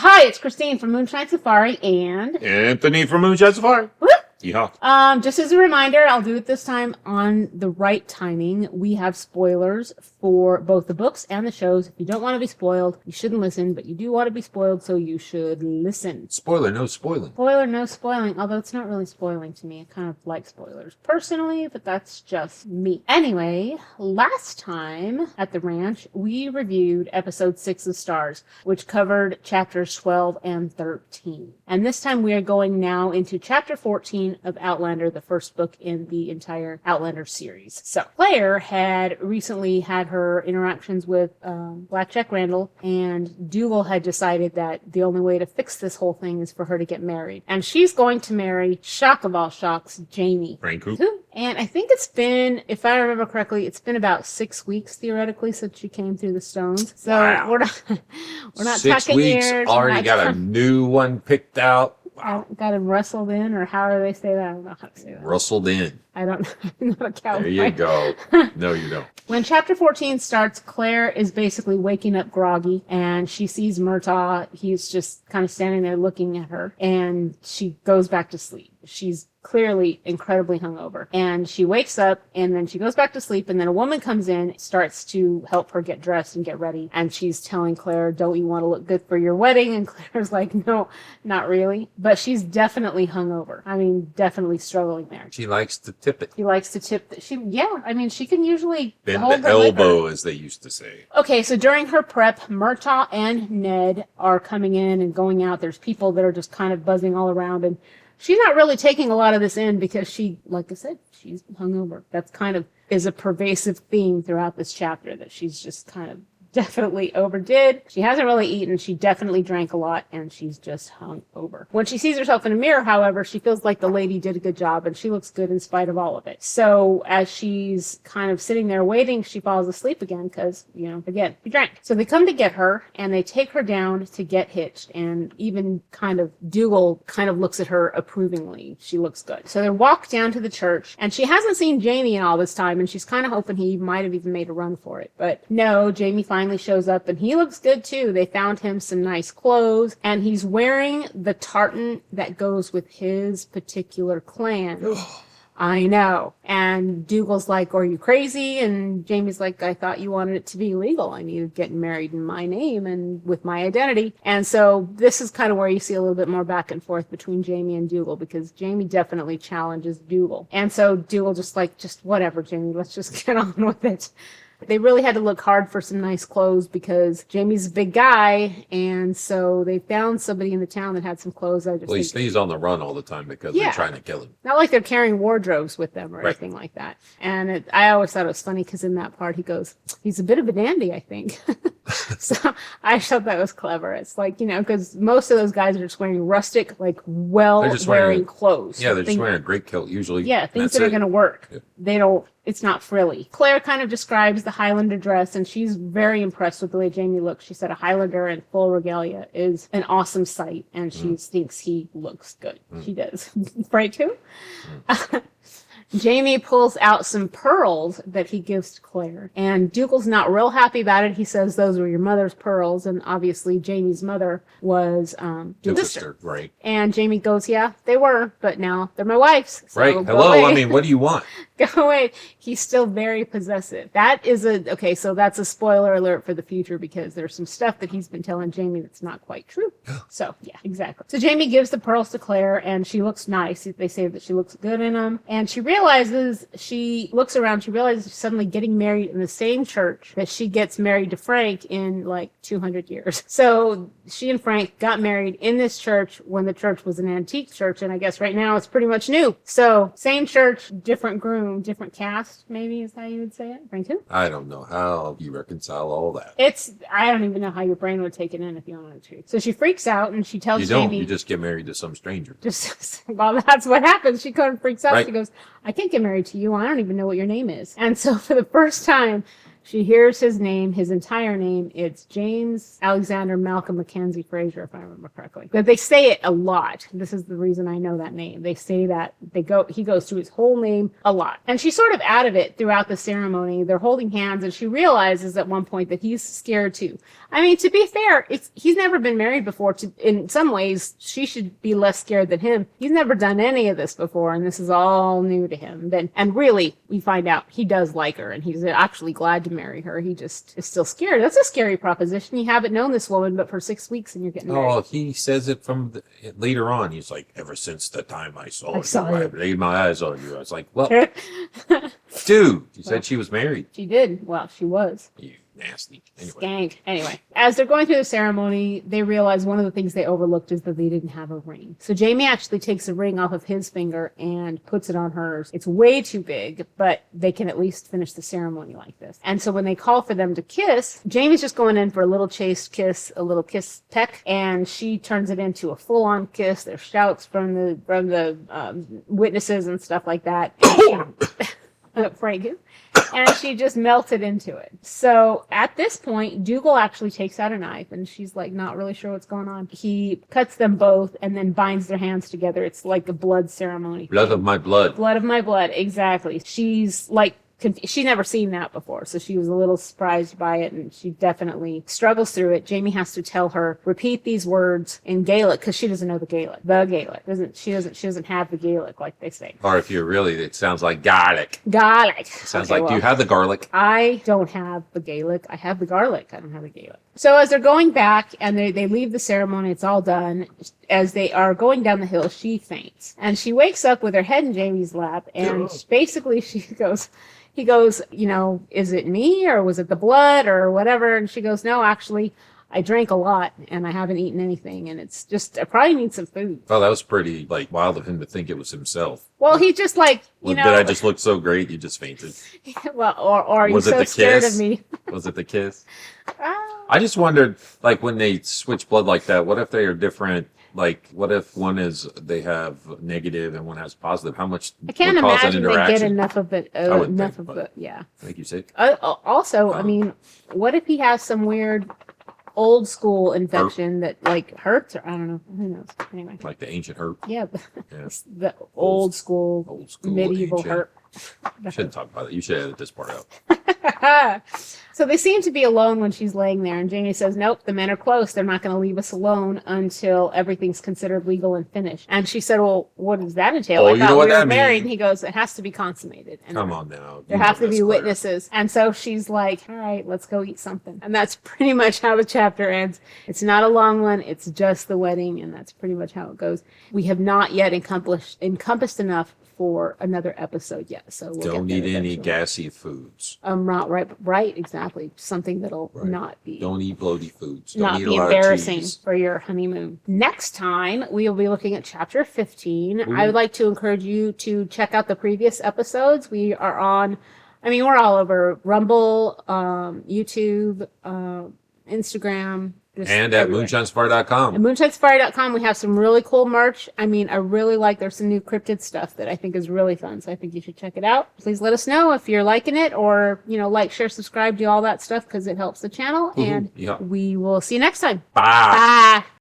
Hi, it's Christine from Moonshine Safari and Anthony from Moonshine Safari. Woo! Yeah. Just as a reminder, I'll do it this time on the right timing. We have spoilers for both the books and the shows. If you don't want to be spoiled, you shouldn't listen, but you do want to be spoiled, so you should listen. Spoiler, no spoiling. Spoiler, no spoiling, although it's not really spoiling to me. I kind of like spoilers personally, but that's just me. Anyway, last time at the ranch, we reviewed episode 6 of Stars, which covered chapters 12 and 13. And this time we are going now into chapter 14 of Outlander, the first book in the entire Outlander series. So Claire had recently had her interactions with Blackjack Randall, and Dougal had decided that the only way to fix this whole thing is for her to get married. And she's going to marry, shock of all shocks, Jamie. Frank who? And I think it's been, if I remember correctly, it's been about 6 weeks theoretically since she came through the stones. So wow. we're not 6 talking weeks, years. already got a new one picked out. Wow. Got him rustled in, or however they say that. I don't know how to say that. Rustled in. I don't know. I'm not a cowboy. There you go. No, you don't. When chapter 14 starts, Claire is basically waking up groggy, and she sees Murtaugh. He's just kind of standing there looking at her, and she goes back to sleep. She's clearly incredibly hungover. And she wakes up, and then she goes back to sleep, and then a woman comes in, starts to help her get dressed and get ready. And she's telling Claire, don't you want to look good for your wedding? And Claire's like, no, not really. But she's definitely hungover. I mean, definitely struggling there. She likes to tip it. She likes to tip. She can usually Bend hold the her elbow, liquor. as they used to say. Okay, so during her prep, Murtaugh and Ned are coming in and going out. There's people that are just kind of buzzing all around, and she's not really taking a lot of this in because she, like I said, she's hungover. That's kind of is a pervasive theme throughout this chapter, that she's just kind of definitely overdid. She hasn't really eaten. She definitely drank a lot, and she's just hung over. When she sees herself in a mirror, however, she feels like the lady did a good job, and she looks good in spite of all of it. So as she's kind of sitting there waiting, she falls asleep again because, again, she drank. So they come to get her, and they take her down to get hitched, and even kind of Dougal kind of looks at her approvingly. She looks good. So they walk down to the church, and she hasn't seen Jamie in all this time, and she's kind of hoping he might have even made a run for it. But no, Jamie finally shows up, and he looks good too. They found him some nice clothes, and he's wearing the tartan that goes with his particular clan. I know. And Dougal's like, are you crazy? And Jamie's like, I thought you wanted it to be legal. I needed getting married in my name and with my identity. And so this is kind of where you see a little bit more back and forth between Jamie and Dougal, because Jamie definitely challenges Dougal. And so Dougal just whatever, Jamie, let's just get on with it. They really had to look hard for some nice clothes because Jamie's a big guy, and so they found somebody in the town that had some clothes. Well, he stays on the run all the time because they're trying to kill him. Not like they're carrying wardrobes with them or anything like that. And I always thought it was funny because in that part he goes, he's a bit of a dandy, I think. So I thought that was clever. It's like, because most of those guys are just wearing rustic, like well-wearing clothes. Yeah, they're just wearing a great coat usually. Yeah, things that are going to work. Yeah. It's not frilly. Claire kind of describes the Highlander dress, and she's very impressed with the way Jamie looks. She said a Highlander in full regalia is an awesome sight, and she thinks he looks good. She does. Right, too? Jamie pulls out some pearls that he gives to Claire, and Dougal's not real happy about it. He says those were your mother's pearls, and obviously Jamie's mother was Dougal's sister. Right. And Jamie goes, yeah, they were, but now they're my wife's. So right. Hello. Away. I mean, what do you want? Go away. He's still very possessive. So that's a spoiler alert for the future, because there's some stuff that he's been telling Jamie that's not quite true. So, yeah, exactly. So Jamie gives the pearls to Claire, and she looks nice. They say that she looks good in them. And she looks around, she realizes she's suddenly getting married in the same church that she gets married to Frank in like 200 years. So she and Frank got married in this church when the church was an antique church, and I guess right now it's pretty much new. So same church, different groom, different cast, maybe is how you would say it. Frank too? I don't know how you reconcile all that. I don't even know how your brain would take it in if you wanted to. So she freaks out, and she tells Jamie. You just get married to some stranger. Well, that's what happens. She kind of freaks out. Right. She goes, I can't get married to you. I don't even know what your name is. And so for the first time, She hears his name, his entire name. It's James Alexander Malcolm Mackenzie Fraser, if I remember correctly. But they say it a lot. This is the reason I know that name. They say that he goes through his whole name a lot. And she's sort of out of it throughout the ceremony. They're holding hands, and she realizes at one point that he's scared too. I mean, to be fair, he's never been married before. In some ways, she should be less scared than him. He's never done any of this before, and this is all new to him. And really, we find out he does like her, and he's actually glad to marry her. He just is still scared. That's a scary proposition. You haven't known this woman but for 6 weeks, and you're getting married. Oh, he says it later on. He's like, ever since the time I saw you, I you. laid my eyes on you. I was like, well, dude, you said she was married. She did. Well, she was. You nasty. Anyway. Skank. Anyway, as they're going through the ceremony, they realize one of the things they overlooked is that they didn't have a ring. So Jamie actually takes a ring off of his finger and puts it on hers. It's way too big, but they can at least finish the ceremony like this. And so when they call for them to kiss, Jamie's just going in for a little chaste kiss, a little kiss peck, and she turns it into a full-on kiss. There's shouts from the witnesses and stuff like that. Frank. And she just melted into it. So at this point, Dougal actually takes out a knife, and she's like not really sure what's going on. He cuts them both and then binds their hands together. It's like a blood ceremony. Blood of my blood. Blood of my blood, exactly. She's like, she'd never seen that before, so she was a little surprised by it, and she definitely struggles through it. Jamie has to tell her, repeat these words in Gaelic, because she doesn't know the Gaelic. She doesn't have the Gaelic like they say. Or if you're really, it sounds like garlic. Garlic. Sounds like, do you have the garlic? I don't have the Gaelic. I have the garlic. I don't have the Gaelic. So as they're going back and they leave the ceremony, it's all done. As they are going down the hill, she faints. And she wakes up with her head in Jamie's lap, and basically he goes, is it me or was it the blood or whatever? And she goes, no, actually, I drank a lot and I haven't eaten anything. And it's just, I probably need some food. Oh, that was pretty wild of him to think it was himself. Well, he just did I just look so great? You just fainted. Well, or are you so scared of me? Was it the kiss? I just wondered, when they switch blood like that, what if they are different? What if one they have negative and one has positive? How much I can't would cause imagine an they interaction? get enough of it. Yeah. Make you sick? Also, I mean, what if he has some weird old school infection that hurts, or I don't know. Who knows? Anyway. Like the ancient herp? Yeah. Yeah. The old school medieval ancient. herp. You shouldn't talk about it. You should edit this part out. So they seem to be alone when she's laying there, and Jamie says, nope, the men are close. They're not going to leave us alone until everything's considered legal and finished. And she said, well, what does that entail? I thought we were married. And he goes, it has to be consummated. And come on now. There have to be witnesses. And so she's like, all right, let's go eat something. And that's pretty much how the chapter ends. It's not a long one. It's just the wedding, and that's pretty much how it goes. We have not yet encompassed enough for another episode yet, so we'll don't eat any gassy foods. Not right, exactly. Something that'll not be. Don't eat bloaty foods. Don't not eat be a lot embarrassing of cheese. for your honeymoon. Next time we will be looking at chapter 15. Ooh. I would like to encourage you to check out the previous episodes. We are on. We're all over Rumble, YouTube, Instagram. And at MoonshineSafari.com. At MoonshineSafari.com, we have some really cool merch. I really like, there's some new cryptid stuff that I think is really fun. So I think you should check it out. Please let us know if you're liking it, or, like, share, subscribe, do all that stuff, because it helps the channel. And we will see you next time. Bye. Bye.